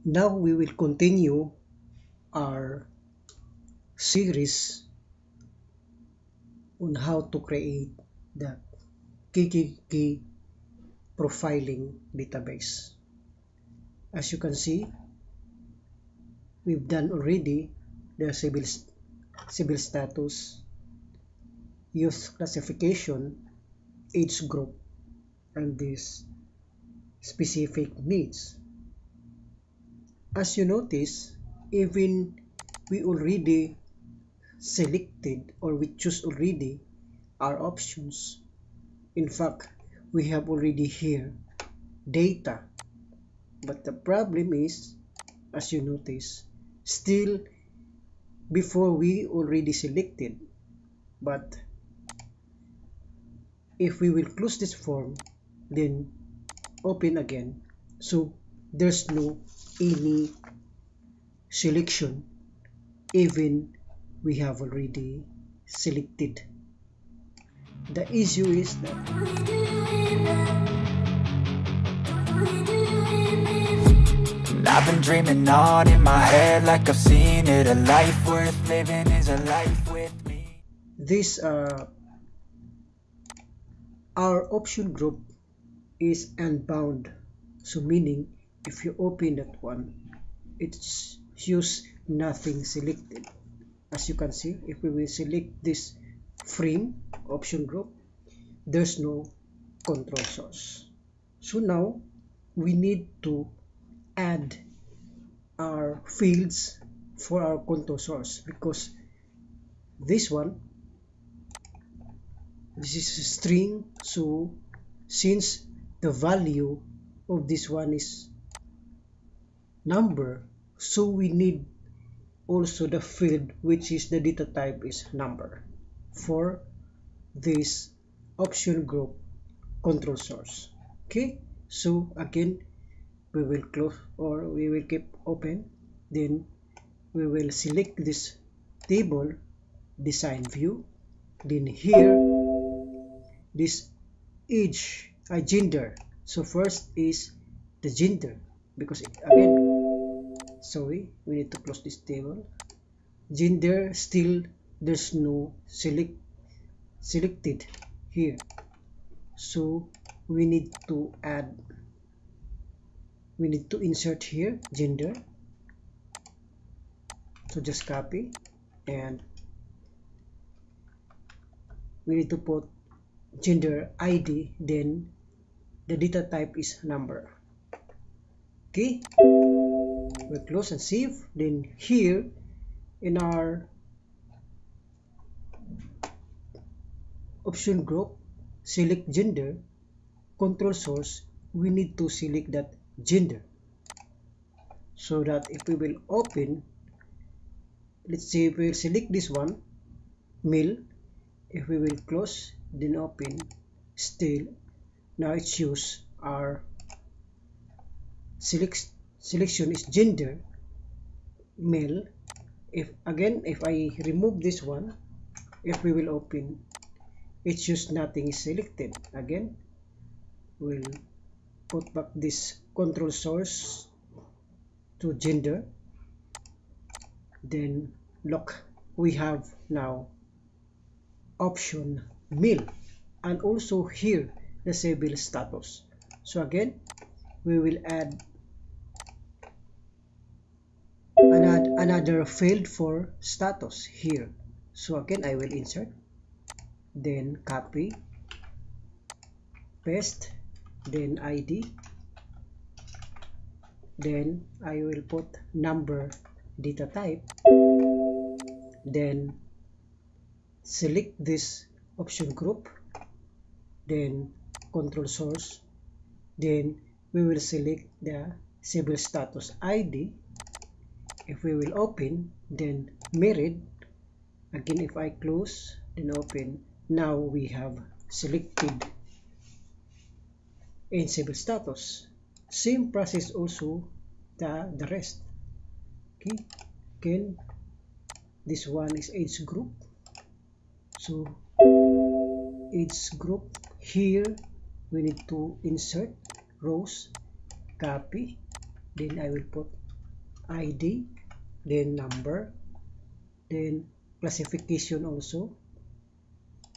Now we will continue our series on how to create the KKK profiling database. As you can see, we've done already the civil status, youth classification, age group, and these specific needs. As you notice, even we already selected or we choose already our options. In fact, we have already here data, but the problem is, as you notice, still before we already selected. But if we will close this form, then open again, so there's no any selection even we have already selected. The issue is that I've been dreaming on in my head like I've seen it. A life worth living is a life with me. this our option group is unbound, so meaning if you open that one, it's use nothing selected. As you can see, if we will select this frame option group, there's no control source. So now we need to add our fields for our control source, because this is a string, so since the value of this one is number, so we need also the field which is the data type is number for this option group control source. Okay, so again we will close or we will keep open, then we will select this table design view, then here this age gender. So first is the gender, because again, sorry, we need to close this table. Gender, still there's no selected here, so we need to insert here gender. So just copy, and we need to put gender ID, then the data type is number. Okay, we close and save. Then here in our option group, select gender control source, we need to select that gender, so that if we will open, let's say we'll select this one male, if we will close then open, still now it shows our selection is gender male. If I remove this one, if we will open, it shows nothing is selected. Again, we'll put back this control source to gender, then look, we have now option male, and also here the civil status. So again, we will add another field for status here. So again, I will insert, then copy, paste, then ID, then I will put number data type, then select this option group, then control source, then we will select the civil status ID. If we will open, then married. Again, if I close then open, now we have selected in civil status. Same process also the rest. Okay, again this one is age group, so age group here we need to insert rows, copy, then I will put ID, then number, then classification also.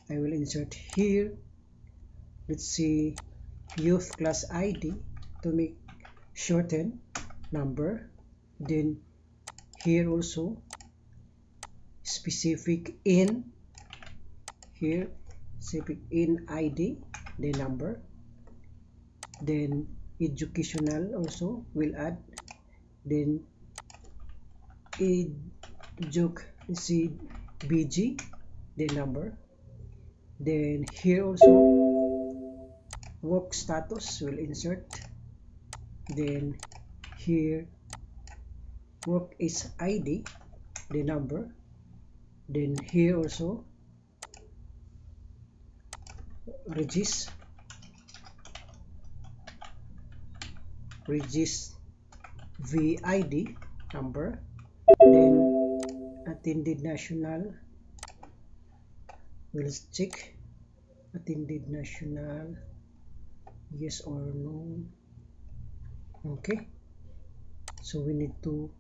I will insert here, let's see, youth class ID to make shorten number, then here also specific in, here specific in ID, the number, then educational also will add, then let's see, BG, the number, then here also work status will insert, then here work is ID, the number, then here also regis VID number, then attended national, we'll check attended national, yes or no. Okay, so we need to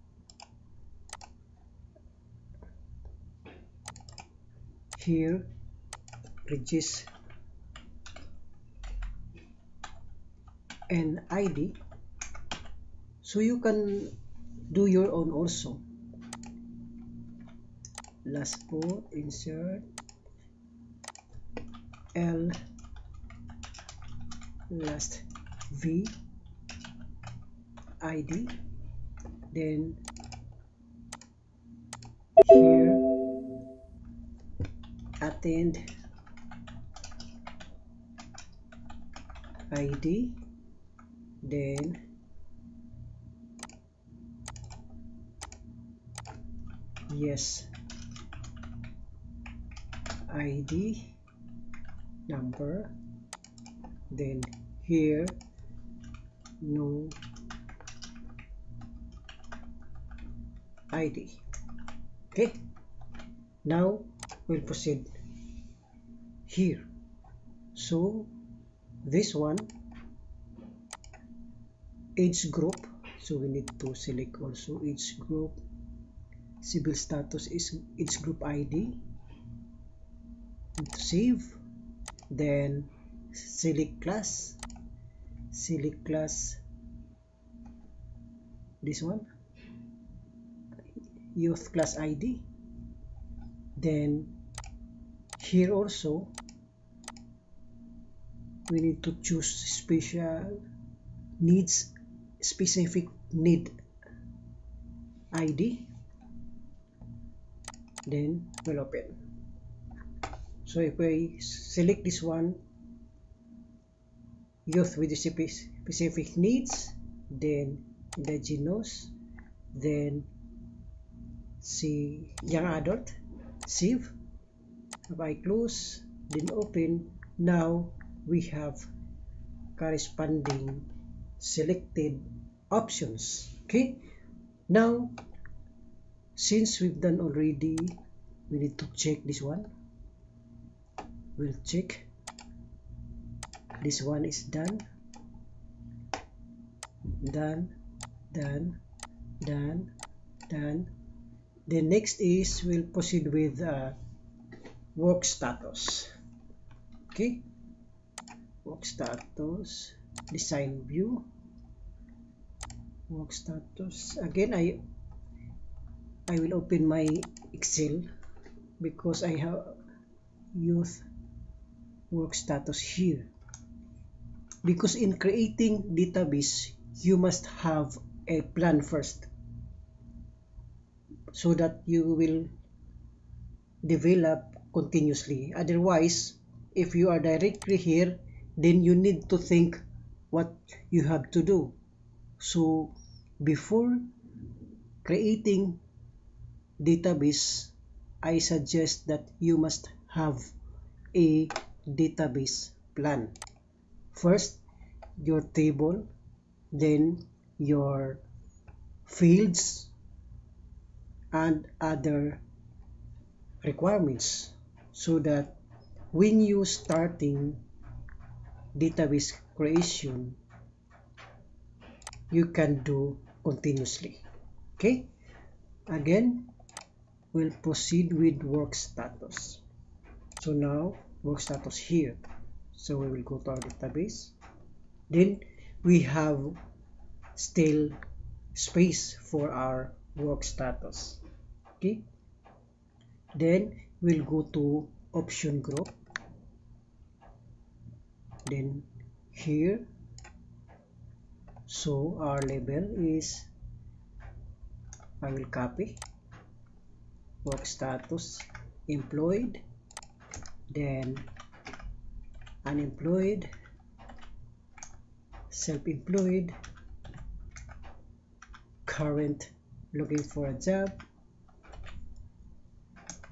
here regis and ID, so you can do your own also. Last four, insert L last V ID, then here attend ID, then yes ID number, then here no ID. Okay, now we'll proceed here. So this one age group, so we need to select also age group, civil status is age group ID, and to save, then select class, this one youth class ID, then here also we need to choose special needs, specific need ID, then we'll open. So if we select this one, youth with specific needs, then indigenous, then see young adult, save, if I close, then open, now we have corresponding selected options. Okay, now since we've done already, we need to check this one. We'll check this one is done. The next is we'll proceed with work status. Okay, work status, design view, work status. Again, I will open my Excel because I have youth work status here, because in creating database you must have a plan first, so that you will develop continuously. Otherwise, if you are directly here, then you need to think what you have to do. So before creating database, I suggest that you must have a database plan. First, your table, then your fields and other requirements, so that when you starting database creation, you can do continuously. Okay. Okay, again we'll proceed with work status. So now work status here, so we will go to our database. Then we have still space for our work status. Okay, then we'll go to option group. Then here, so our label is, I will copy work status employed, then unemployed, self-employed, current, looking for a job,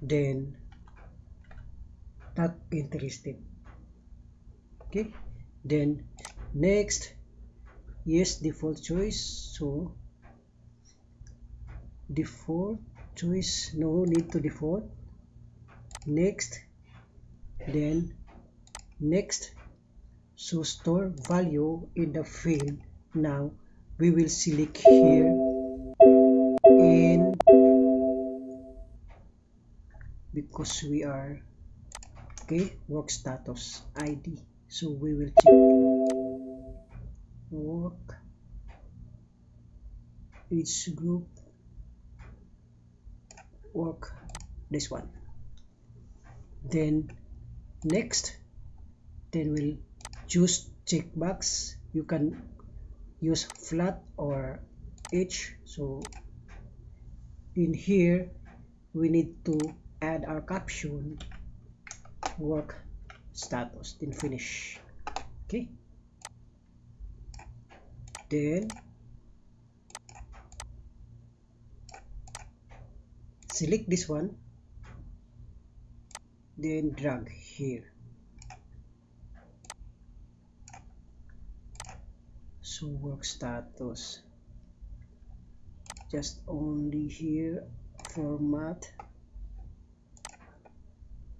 then not interested. Okay, then next, yes, default choice. So default choice, no need to default. Next, then next. So store value in the field. Now we will select here in, because we are, okay, work status ID. So we will check work each group work, this one. Then next, then we'll choose checkbox. You can use flat or H. So in here we need to add our caption work status, then finish. Okay, then select this one, then drag here. So work status, just only here, format,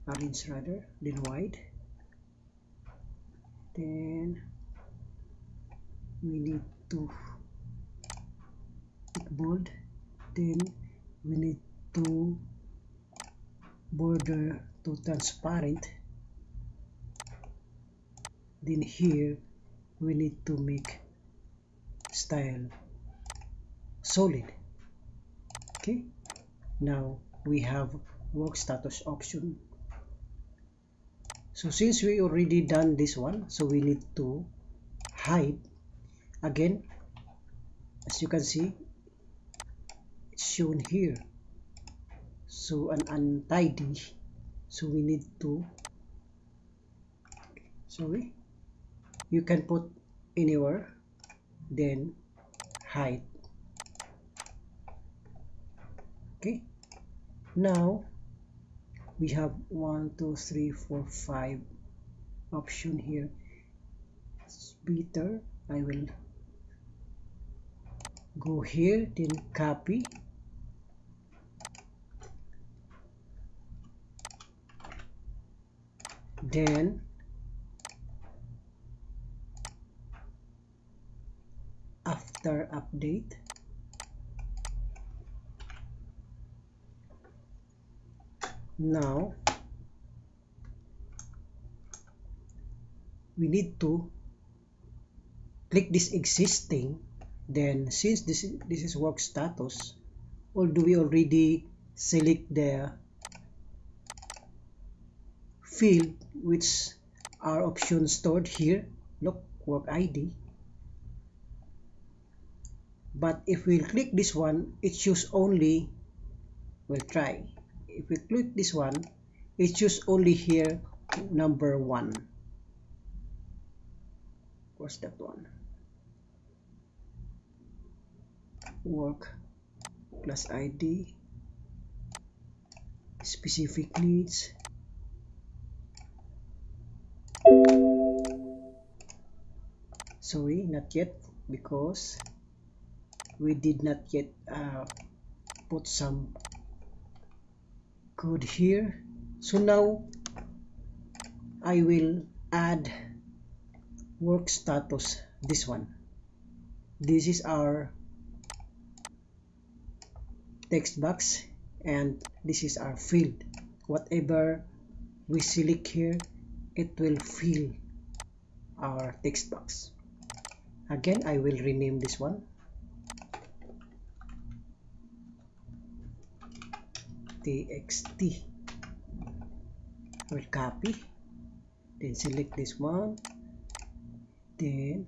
arrange rather, then wide. Then we need to pick bold, then we need to border to transparent. Then here we need to make style solid. Okay, now we have work status option. So since we already done this one, so we need to hide again. As you can see, it's shown here, so an untidy, so we need to, sorry, you can put anywhere, then hide. Okay, now we have 1 2 3 4 5 option here. It's better, I will go here, then copy, then after update, now we need to click this existing. Then since this is work status, although we already select the field which are options stored here, look, work ID, but if we click this one, it choose only, we'll try, if we click this one, it choose only here number 1. What's that one? Work plus ID, specific needs, sorry, not yet, because we did not yet put some code here. So now I will add work status, this one. This is our text box, and this is our field. Whatever we select here, it will fill our text box. Again, I will rename this one txt. I will copy, then select this one, then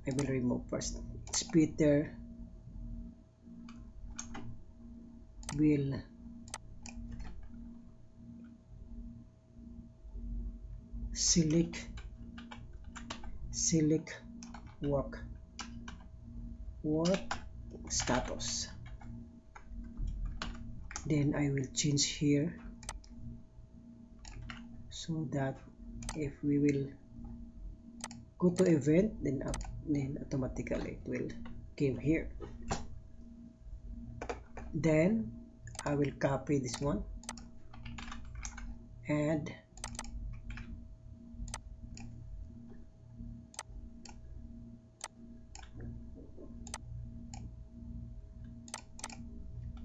I will remove first. It's Peter will select work status. Then I will change here so that if we will go to event, then automatically it will came here. Then I will copy this one and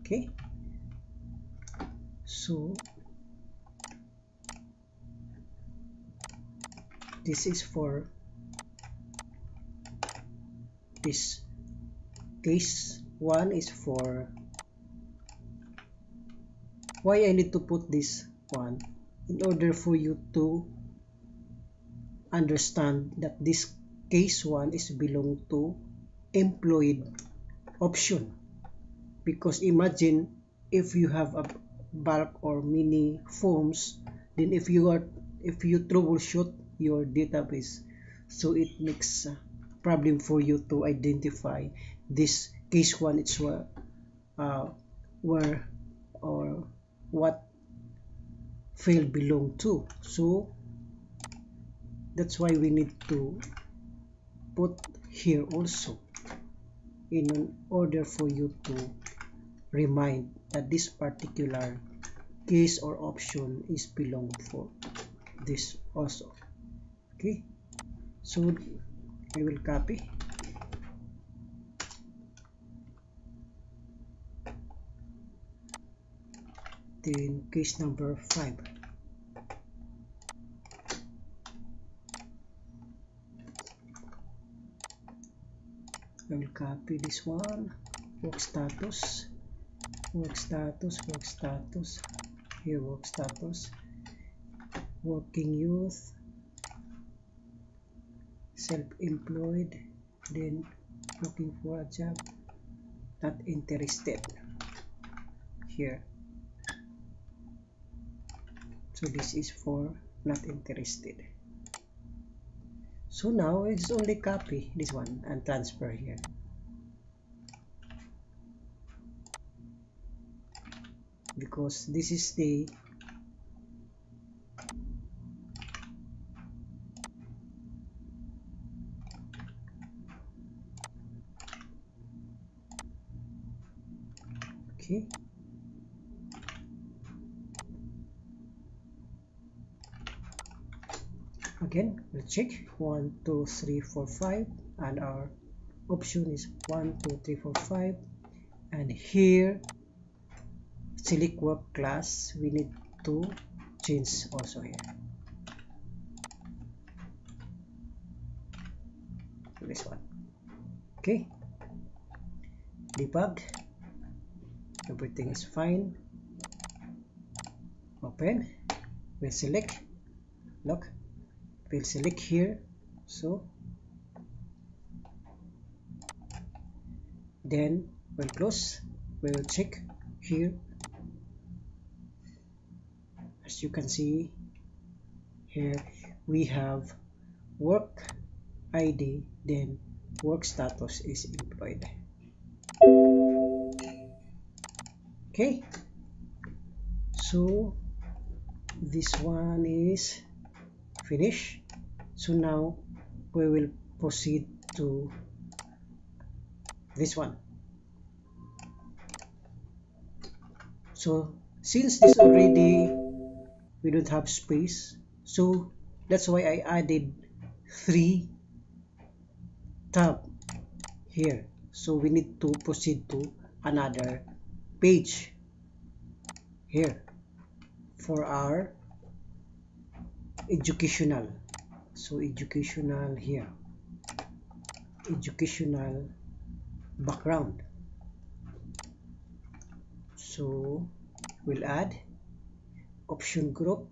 okay. So this is for this case. One is for why I need to put this one in order for you to understand that this case one is belong to employed option. Because imagine if you have a bulk or many forms, then if you troubleshoot your database, so it makes a problem for you to identify this case one, it's where or what field belong to. So that's why we need to put here also in order for you to remind that this particular case or option is belong for this also. Okay, so I will copy, then case number 5. I will copy this one, work status, here work status, working youth, self-employed, then looking for a job, not interested here. So this is for not interested. So now it's only copy this one and transfer here. Because this is the okay. Again, we'll check 1, 2, 3, 4, 5, and our option is 1, 2, 3, 4, 5, and here select work class, we need to change also here. This one. Okay. Debug. Everything is fine. Open. We'll select. Look. We'll select here. So then we'll close. We will check here. As you can see here, we have work ID, then work status is employed. Okay, so this one is finished. So now we will proceed to this one. So since this already we don't have space, so that's why I added 3 tab here. so we need to proceed to another page here for our educational. So educational here, educational background. So we'll add option group,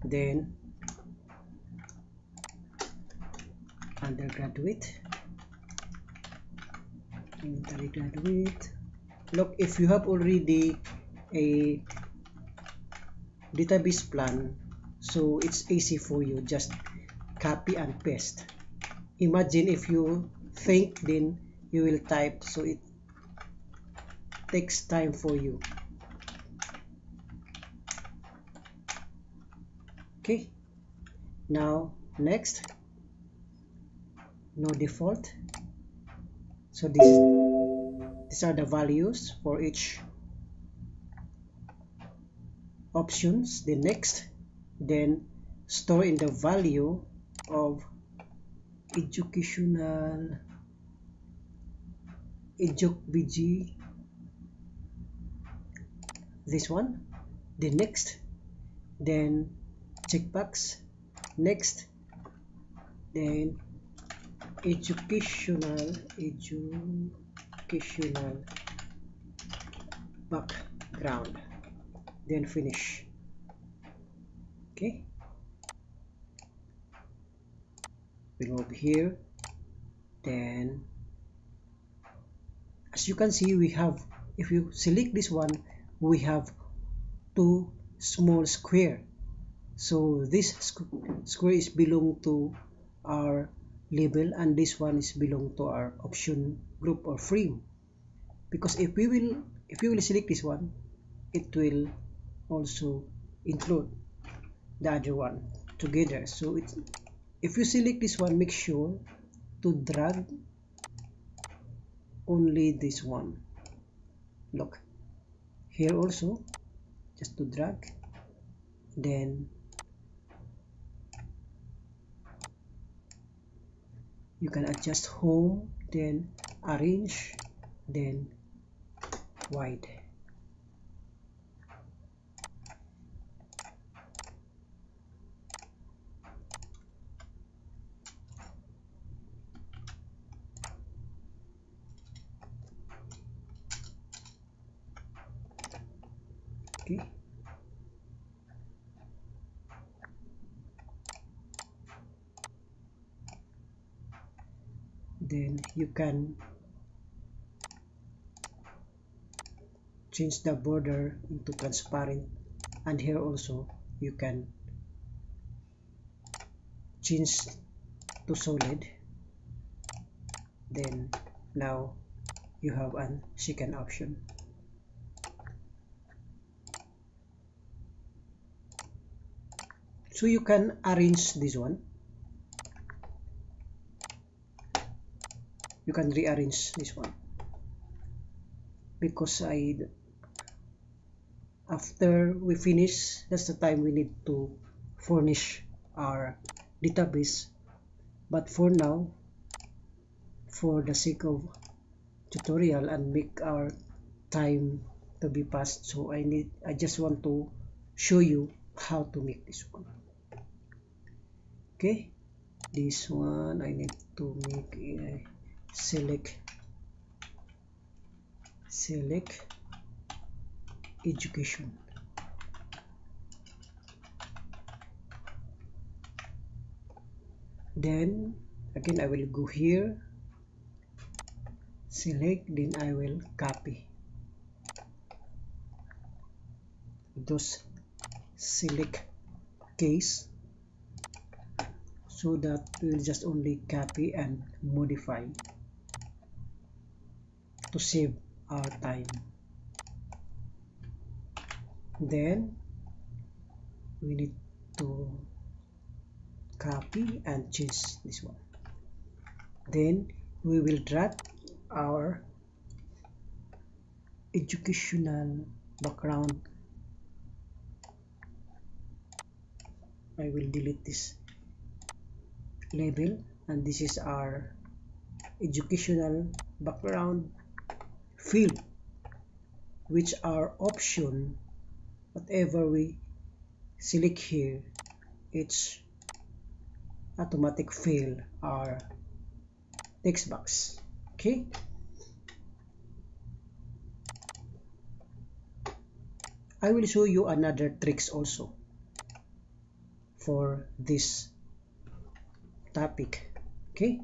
then undergraduate, elementary graduate. Look, if you have already a database plan, so it's easy for you, just copy and paste. Imagine if you think, then you will type, so it takes time for you. Okay, now next, no default. So these are the values for each options. The next, then store in the value of educational edukbg, this one. The next, then checkbox, next, then educational background, then finish. Okay, we'll move here. Then as you can see, we have, if you select this one, we have two small square. So this square is belong to our label, and this one is belong to our option group or frame. Because if we will select this one, it will also include the other one together. So if you select this one, make sure to drag only this one. Look here also, just to drag, then you can adjust home, then arrange, then wide. Okay, then you can change the border into transparent, and here also you can change to solid. Then now you have an second option. So you can arrange this one, you can rearrange this one, because after we finish, that's the time we need to furnish our database. But for now, for the sake of tutorial and make our time to be passed, so I just want to show you how to make this one. Okay, this one I need to make a select education. Then again I will go here, select, then I will copy those select case, so that we'll just only copy and modify to save our time. Then we need to copy and change this one. Then we will drag our educational background. I will delete this label, and this is our educational background field, which are option. Whatever we select here, it's automatic fill our text box. Okay, I will show you another tricks also for this topic. Okay,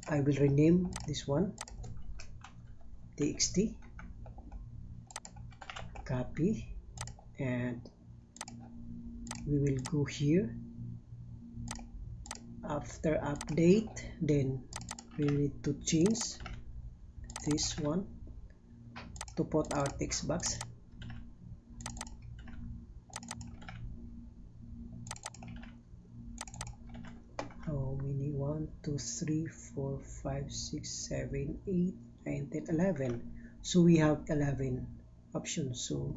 I will rename this one txt, copy, and we will go here after update. Then we need to change this one to put our text box. How many? 1 2 3 4 5 6 7 8 9 10 11. So we have 11 options, so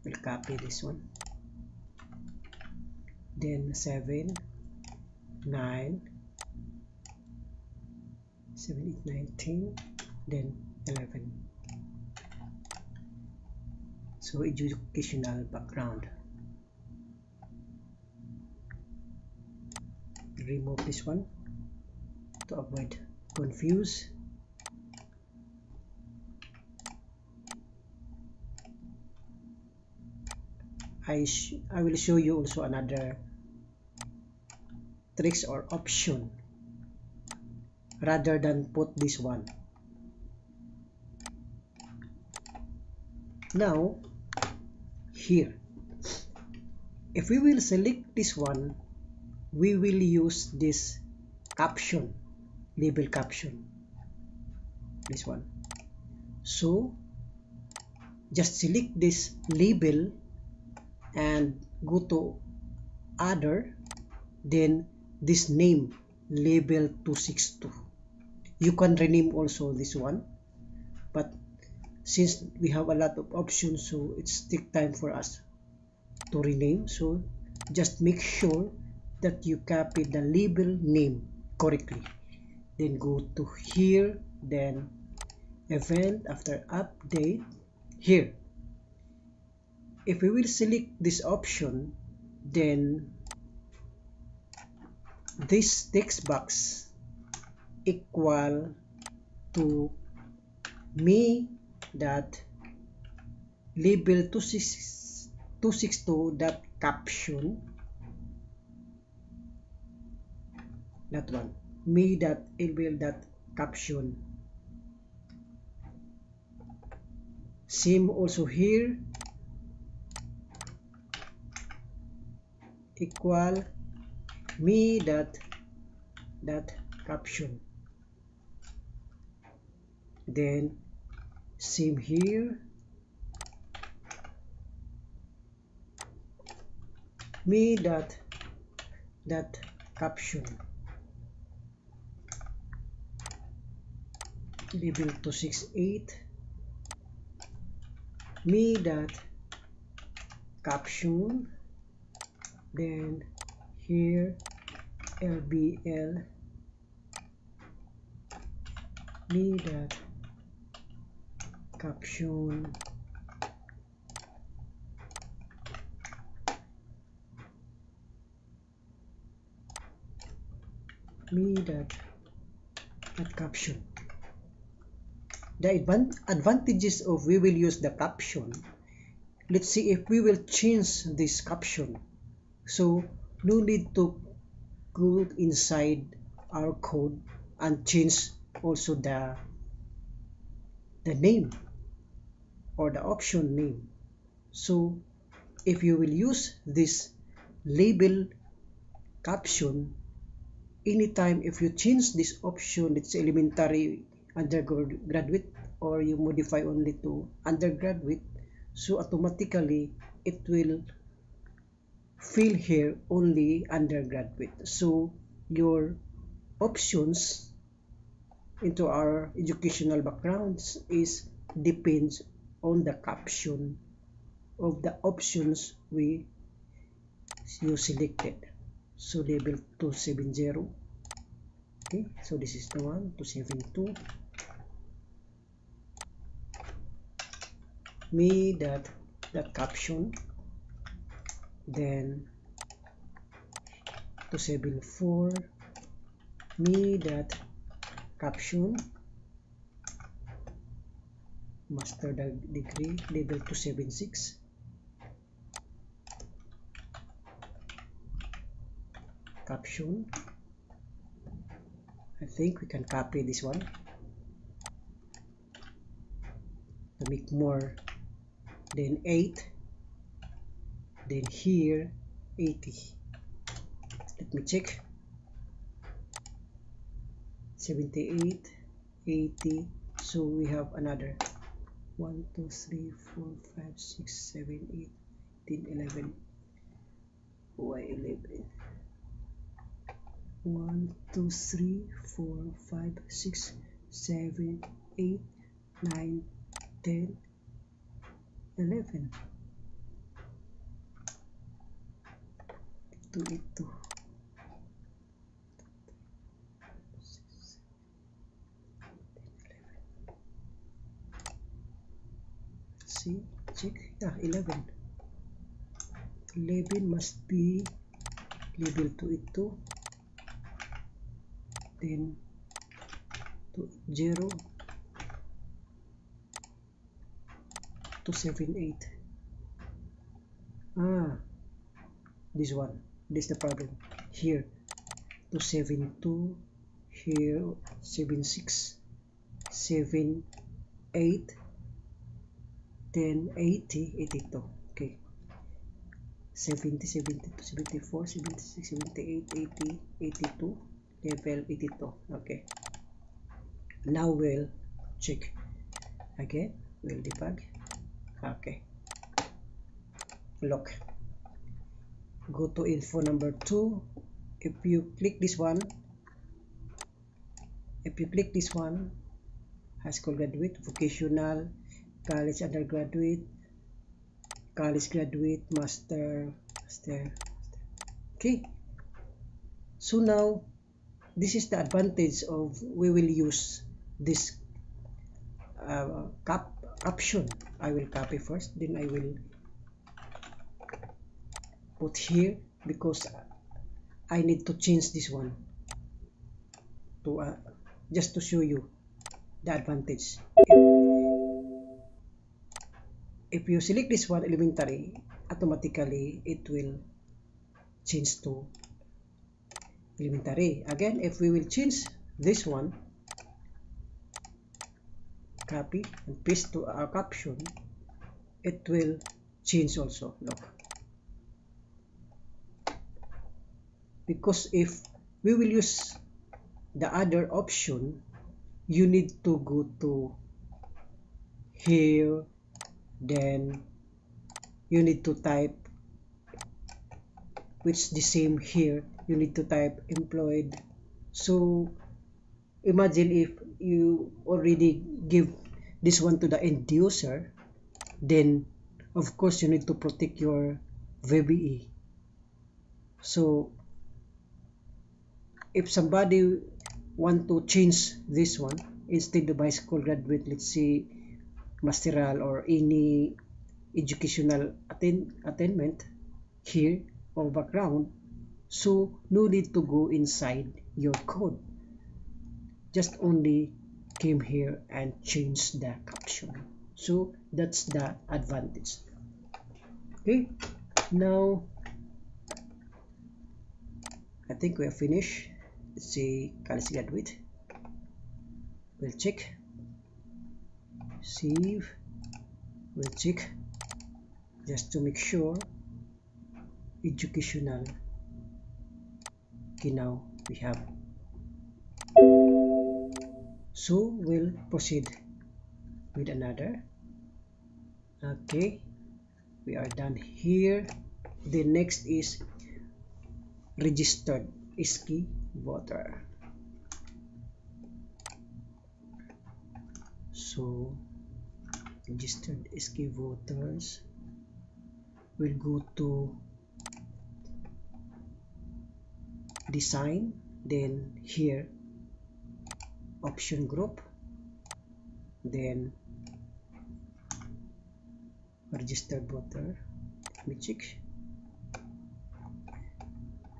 we'll copy this one, then 7 9 7 8 9 10, then 11. So educational background. Remove this one to avoid confuse. I will show you also another tricks or option rather than put this one. Now here, if we will select this one, we will use this caption, label caption, this one. So just select this label and go to other, then this name, label 262. You can rename also this one, but since we have a lot of options, so it's take time for us to rename. So just make sure that you copy the label name correctly, then go to here, then event, after update. Here, if we will select this option, then this text box equal to me dot label 262 dot caption, that one, me dot label dot caption. Same also here, equal me dot caption. Then same here, me dot caption, label 268, me dot caption, then here lbl me dot caption, me dot caption. The advantages of we will use the caption. Let's see if we will change this caption. So no need to go inside our code and change also the name or the option name. So if you will use this label caption, anytime if you change this option, it's elementary, undergraduate, or you modify only to undergraduate, so automatically it will fill here only undergraduate. So your options into our educational backgrounds is depends on the caption of the options we you selected. So label 270. Okay, so this is the one, 272. Me that caption, then 274 me that caption, master degree label 276, caption. I think we can copy this one to make more, then 8, then here 80. Let me check. 78, 80. So we have another 1, 2, 3, 4, 5, 6, 7, 8, 10, 11. Why 11? 1, 2, 3, 4, 5, 6, 7, 8, 9, 10, 11. 282. See, check. Yeah, 11. 11 must be label 282. Then 20 278. This one. This is the problem. Here 272. Here 76, 78, then 80, 82. Okay. 70, 72, 74, 76, 78, 80, 82, level 82. Okay. Now we'll check again. We'll debug. Okay. Look. Go to info number 2. If you click this one, high school graduate, vocational, college undergraduate, college graduate, master. Okay. So now, this is the advantage of we will use this caption. I will copy first, then I will put here because I need to change this one to just to show you the advantage. If you select this one, elementary, automatically it will change to elementary. Again, if we will change this one, copy and paste to our caption, it will change also. Look. Because if we will use the other option, you need to go to here, then you need to type, which the same here, you need to type employed. So imagine if you already give this one to the end user, then of course you need to protect your VBE. So if somebody want to change this one, instead of high school graduate, let's say masteral or any educational attainment here or background, so no need to go inside your code, just only came here and change the caption. So that's the advantage. Okay, now I think we are finished. Let's say college graduate. We'll check. Save. We'll check just to make sure. Educational. Okay, now we have. So we'll proceed with another. Okay, we are done here. The next is registered ski voter. So registered ski voters will go to design, then here option group, then registered voter. Let me check.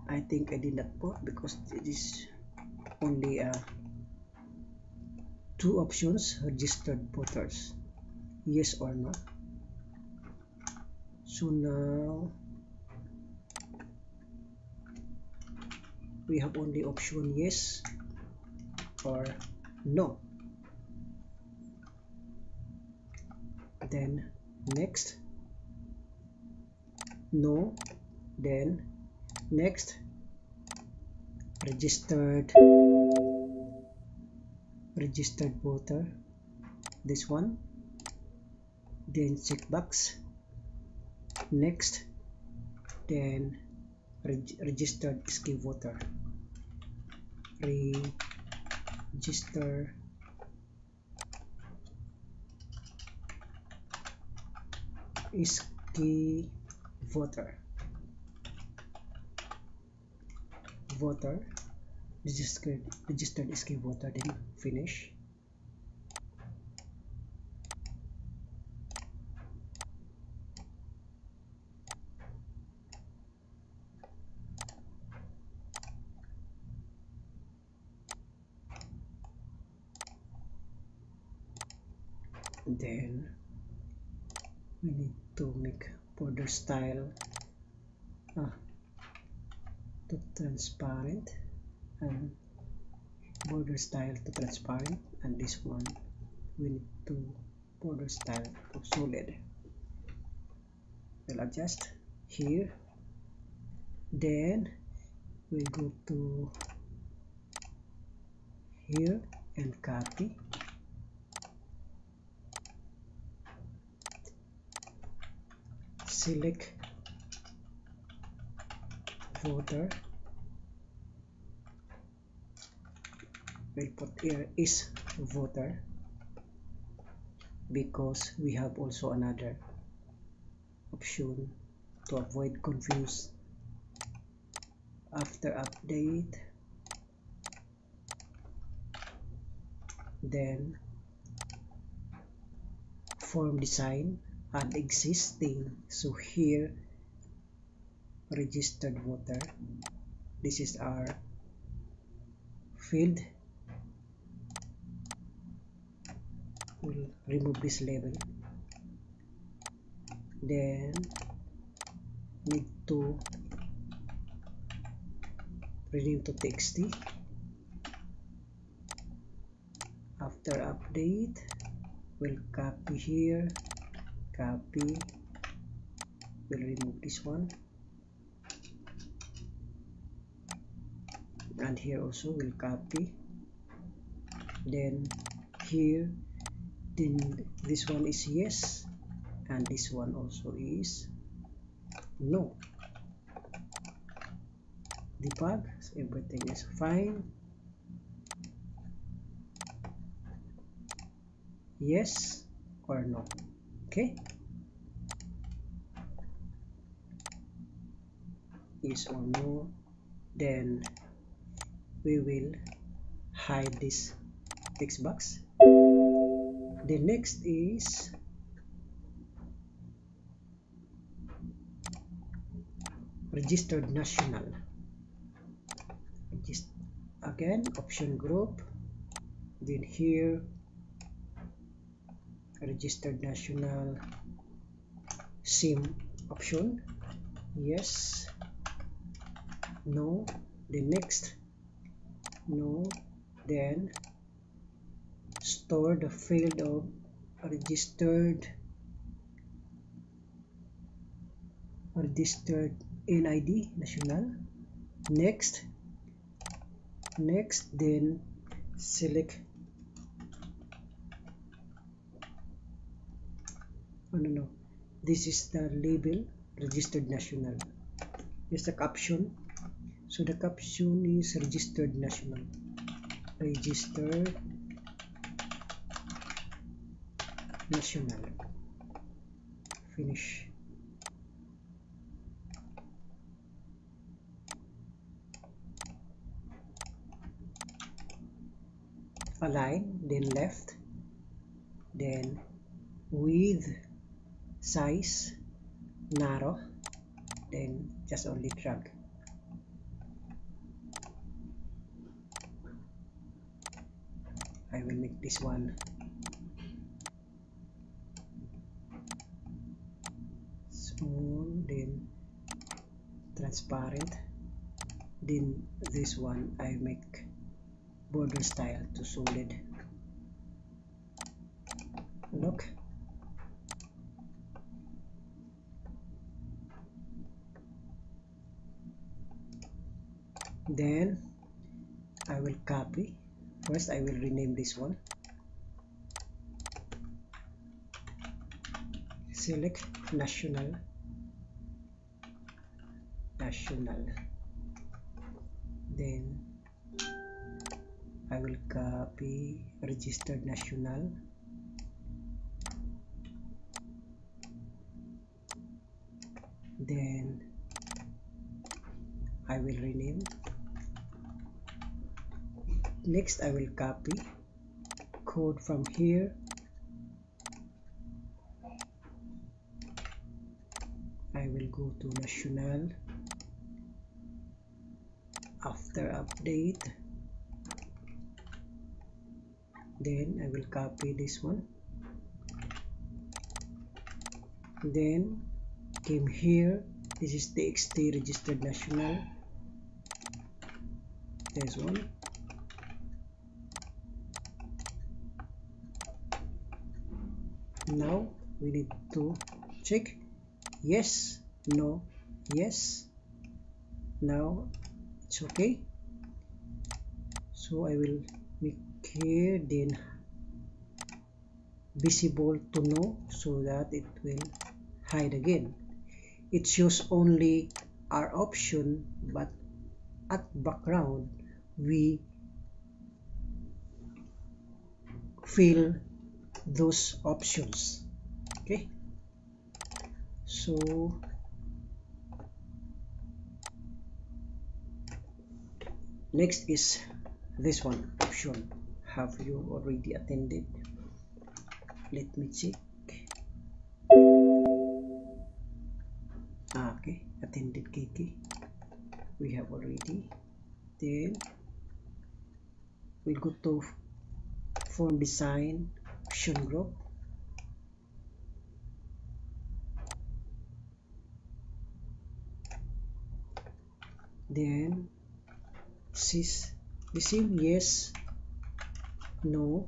I think I did not put because it is only two options, registered voters, yes or no. So now we have only option yes or no. Then next, no, then next, registered voter, this one, then checkbox, next, then registered SK voter, register SK voter, registered SK voter, then finish. Then we need to make border style to transparent and border style to transparent, and this one we need to border style to solid. We'll adjust here, then we go to here and copy, select voter, we'll put here is voter because we have also another option to avoid confuse. After update, then form design, add existing, so here registered voter, this is our field, we'll remove this label, then need to rename to txt. After update, we'll copy here, copy, we'll remove this one, and here also we'll copy, then here, then this one is yes and this one also is no. Debug, everything is fine, yes or no. Okay, yes or no, then we will hide this text box. The next is registered national. Again, option group, then here registered national, same option, yes, no, the next, no, then store the field of registered NID national, next, then select this is the label registered national, here's the caption, so the caption is registered national, registered national, finish. align, then left, then width, size, narrow, then just only drag. I will make this one small, then transparent, then this one I make border style to solid. Look, then I will copy. First I will rename this one, select national, then I will copy registered national, then I will rename. Next I will copy code from here, I will go to national. After update, then I will copy this one, then came here, this is txt registered national, this one, now we need to check yes, no, yes, now it's okay. So I will make here then visible to no, so that it will hide again. It shows only our option, but at background we fill those options. Okay, so next is this one option. Have you already attended? Let me check. Okay, attended Kiki, we have already. Then we'll go to form design option group, then this is the same, yes, no,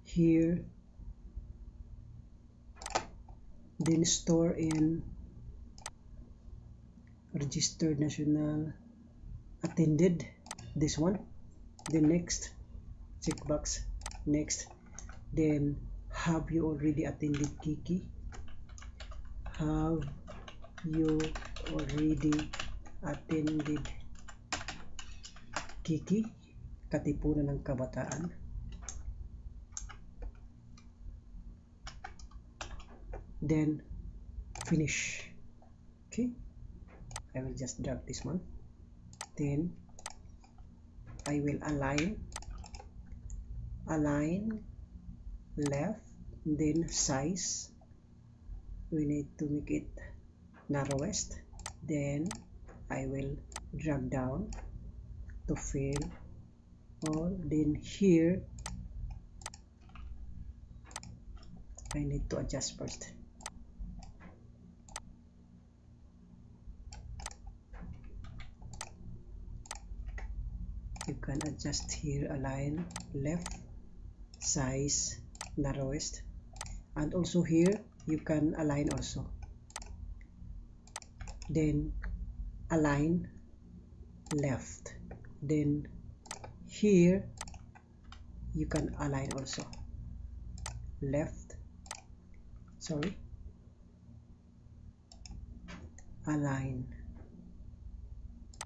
here, then store in registered national, attended, this one, then next, checkbox, next, then have you already attended Kiki, have you already attended Kiki, Katipunan ng Kabataan, then finish. Okay, I will just drag this one, then I will align left, then size, we need to make it narrowest, then I will drag down to fill all, then here I need to adjust first. You can adjust here, align left, size, narrowest, and also here you can align also, then align left, then here you can align also left, sorry, align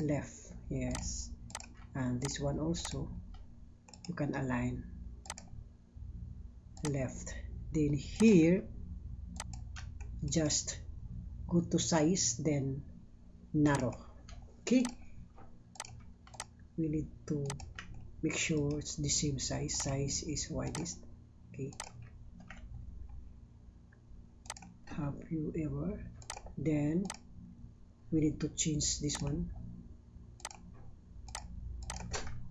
left, yes, and this one also you can align left, then here just go to size, then narrow. Okay, we need to make sure it's the same size. Size is widest. Okay, have you ever? Then we need to change this one.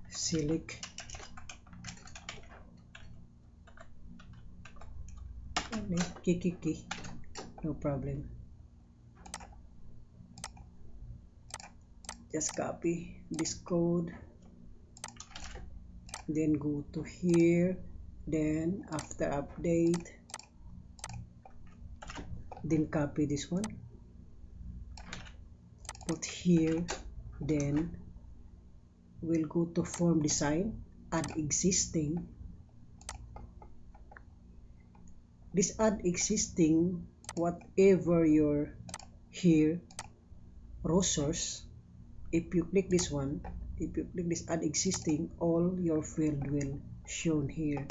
Select key, no problem. Just copy this code, then go to here, then after update, then copy this one, put here, then we'll go to form design, add existing. This add existing, whatever your here row source, if you click this one, if you click this add existing, all your field will shown here.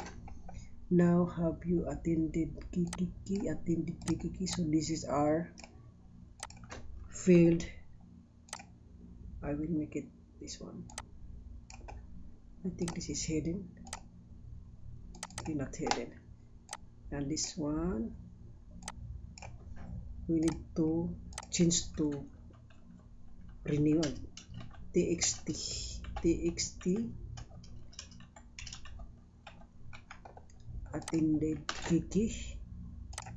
Now have you attended attended key. So this is our field. I will make it this one. I think this is hidden. Okay, not hidden. And this one we need to change to rename txt attended key.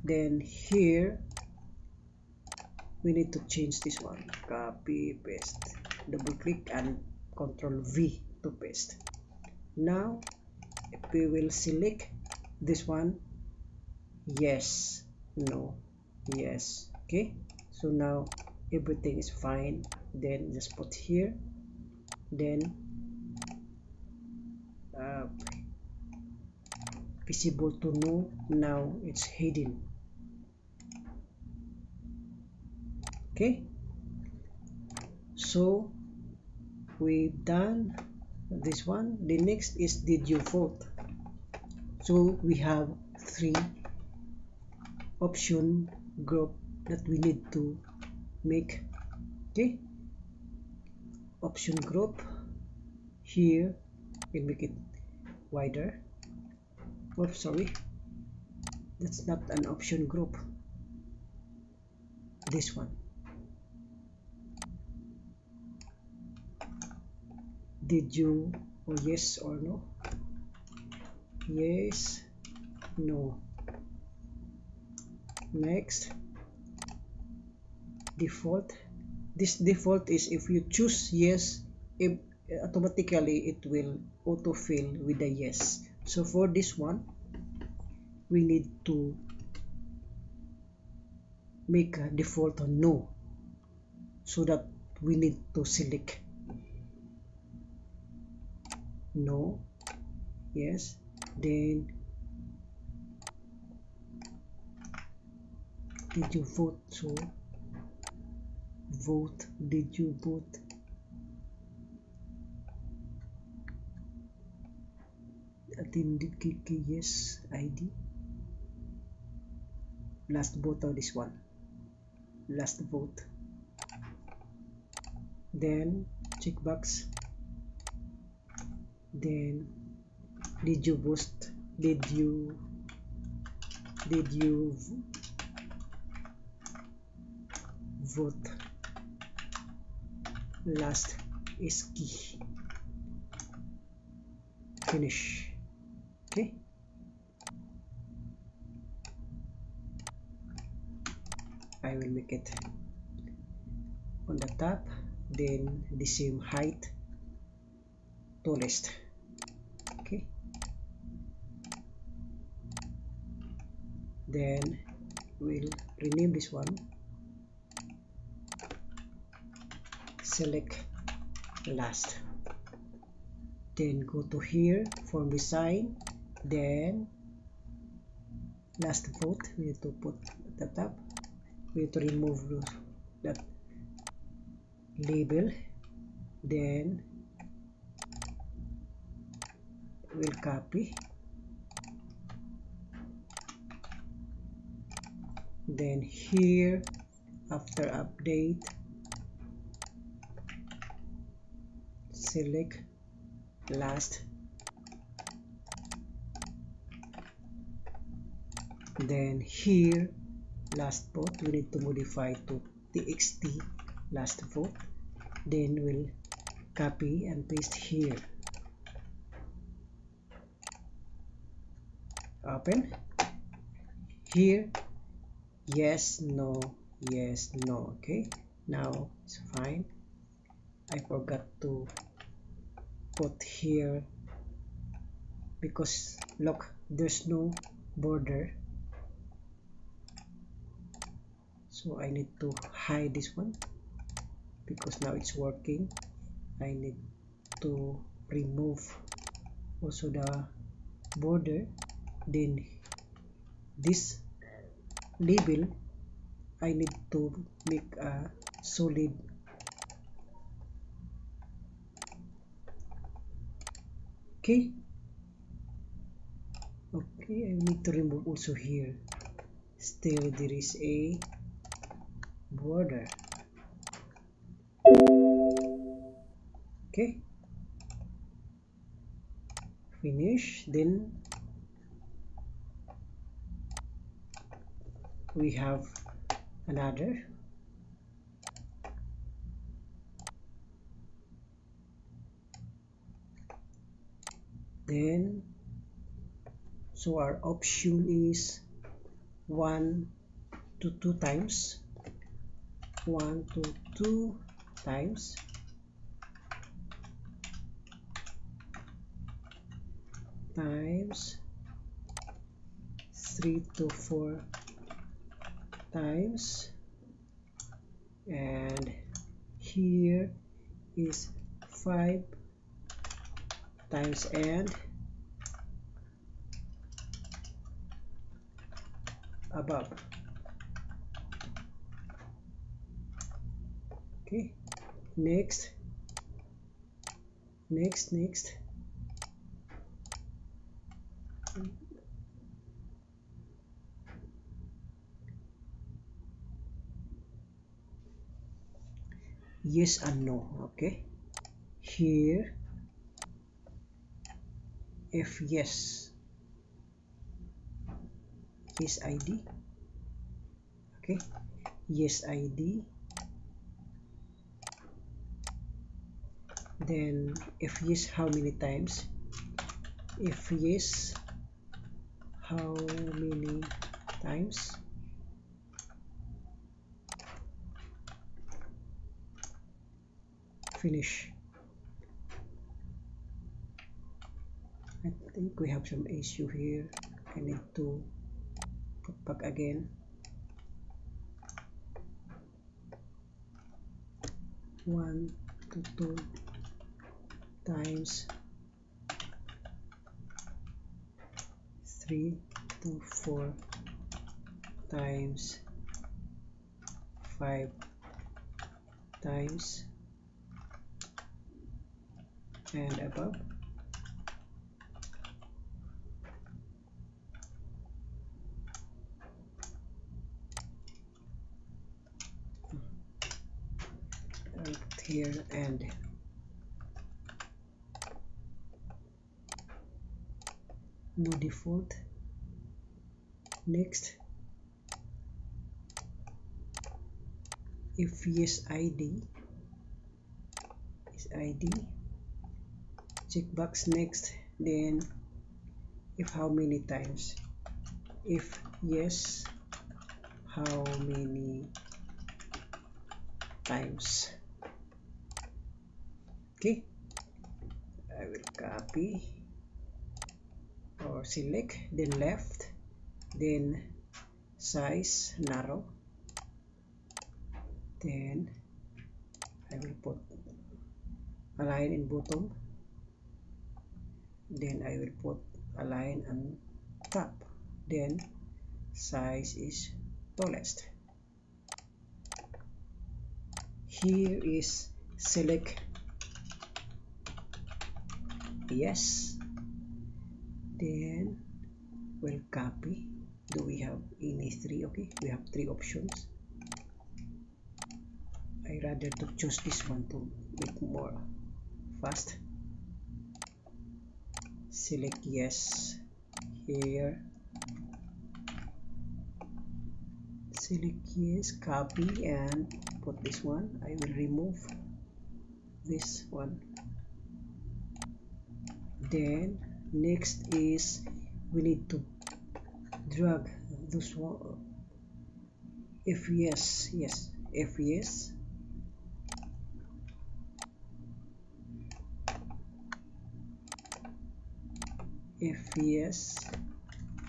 Then here we need to change this one, copy paste, double click and Ctrl V to paste. Now if we will select this one, yes, no, yes. Okay, so now everything is fine. Then just put here, then visible to no. Now it's hidden. Okay, so we've done this one. The next is did you vote? So we have 3 option group that we need to make. Okay, option group here, we'll make it wider. Oops, sorry, that's not an option group. This one, did you, or yes or no, yes, no. Next, default. This default is if you choose yes, automatically it will autofill with a yes. So for this one we need to make a default on no, so that we need to select no, yes, then did you vote? So vote, did you vote? Attended key, yes, ID. Last vote on this one, last vote. Then checkbox, then did you vote? Did you vote? Last is key. Finish. Okay, I will make it on the top, then the same height, tallest. Okay, then we'll rename this one, select last, then go to here, form design, then last vote we need to put at the top. We need to remove that label, then we'll copy, then here After update, select last, then here last vote we need to modify to txt last vote, then we'll copy and paste here, open here, yes, no, yes, no. Okay, now it's fine. I forgot to put here because look, there's no border, so I need to hide this one because now it's working. I need to remove also the border, then this label I need to make a solid. Okay, I need to remove also here, still there is a border. Okay, finish. Then we have another, then so our option is 1 to 2 times, 1 to 2 times, times 3 to 4 times, and here is 5 times and above. Okay, next, yes and no. Okay, here if yes ID, okay, yes ID, then if yes, how many times, if yes, how many times, finish. I think we have some issue here. I need to put back again. 1 to 2 times 3 to 4 times 5 times and above. Right here and no default. Next, if yes ID is ID, checkbox next, then if how many times, if yes, how many times. Okay, I will copy or select, then left, then size narrow, then I will put align in bottom, then I will put align on top, then size is tallest. Here is select yes, then we'll copy. Do we have any 3? Okay, we have 3 options. I rather to choose this one to make more fast. Select yes here, select yes, copy and put this one. I will remove this one. Then next is we need to drag this one. If yes,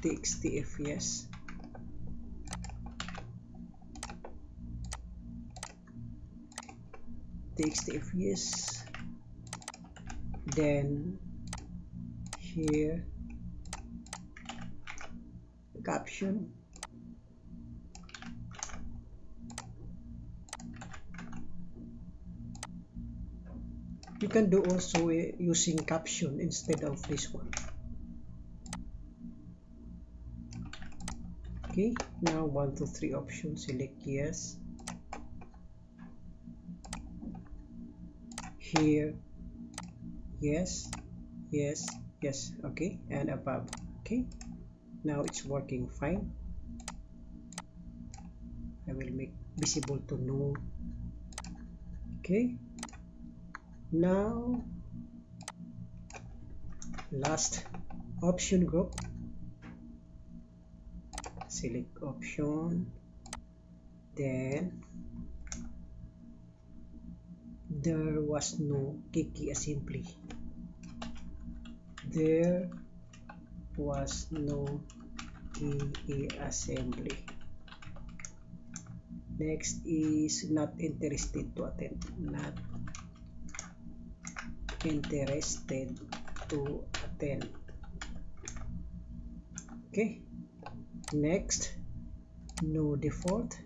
txt fs, then here caption, you can do also using caption instead of this one. Okay, now 1 2 3 options, select yes here, yes, okay, and above. Okay, now it's working fine. I will make visible to no. Okay, now last option group, select option, then there was no key assembly, there was no key assembly. Next is not interested to attend, not interested to attend. Okay, next no default,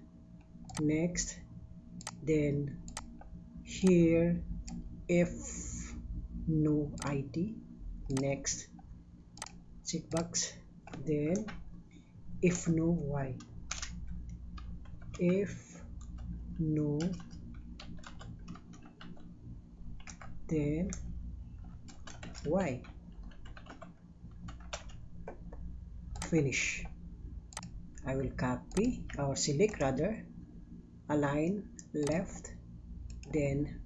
next, then here if no ID, next checkbox, then if no why, if no, then why, finish. I will copy or select rather, align left, then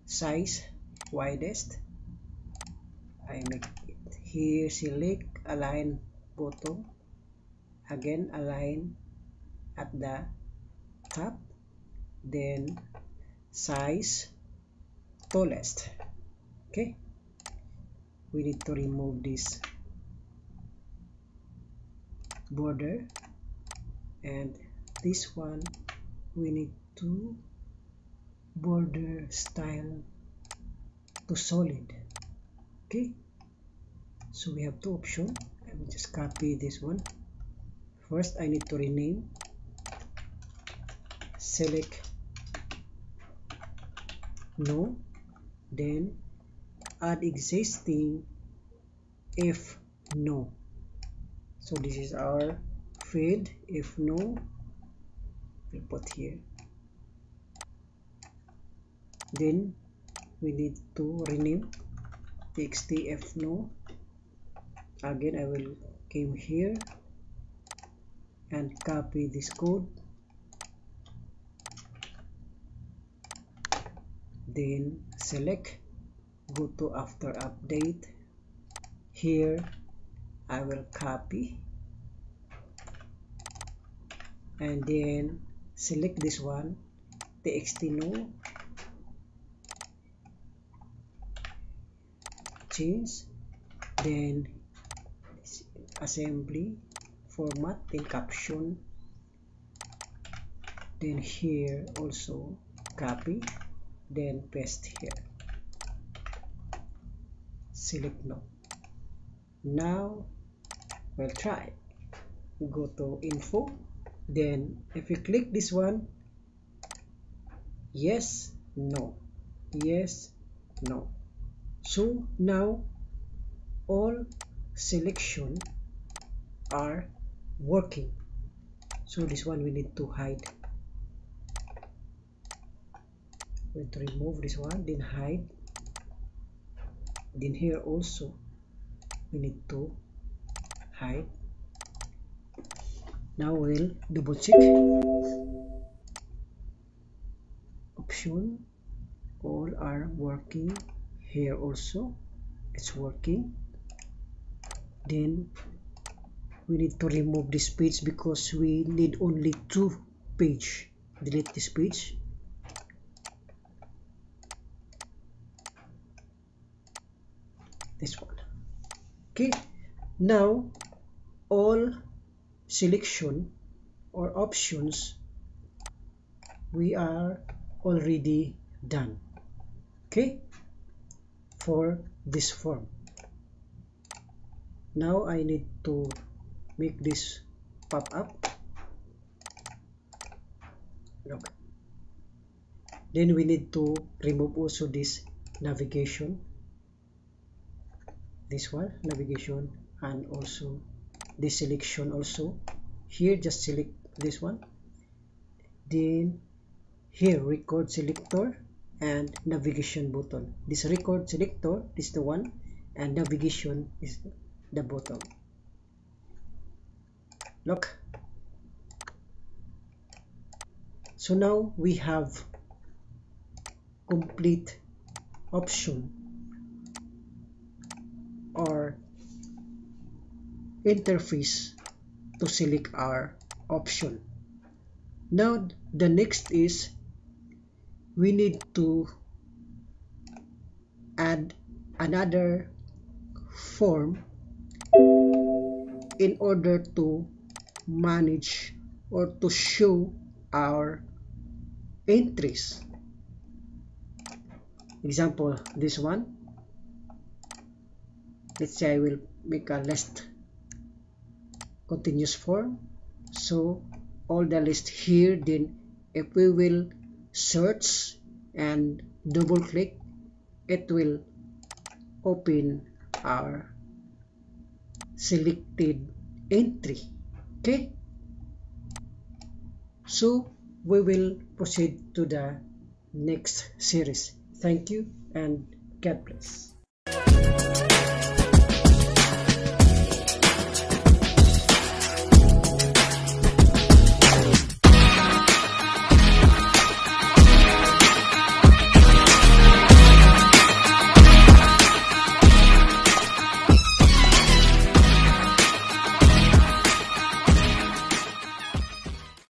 size widest, I make it here, select align bottom, again align at the top, then size tallest. Okay, we need to remove this border, and this one we need to border style to solid. Okay, so we have two options. I will just copy this one. First I need to rename, select no, then add existing if no. So this is our field, if no, we'll put here. Then we need to rename txt if no. Again I will came here and copy this code, then select, go to after update, here I will copy and then select this one, txt no, change, then assembly format, then caption, then here also copy, then paste here, select no. Now we'll try, go to info, then if you click this one, yes no, yes no, so now all selection are working. So this one we need to hide, we need to remove this one, then hide. Then here also we need to hide. Now we'll double check. Option, all are working. Here also it's working. Then we need to remove this page because we need only 2 pages. Delete this page. This one. Okay, now all selection or options we are already done. Okay, for this form. Now I need to make this pop up. Look. Then we need to remove also this navigation. This one, navigation, and also this selection also. Here just select this one. Then here record selector and navigation button. This record selector is the one and navigation is the button. Look. So now we have complete option or interface to select our option. Now the next is we need to add another form in order to manage or to show our entries. Example, this one. Let's say I will make a list continuous form. So all the list here, then if we will search and double click, it will open our selected entry. Okay, so we will proceed to the next series. Thank you and God bless.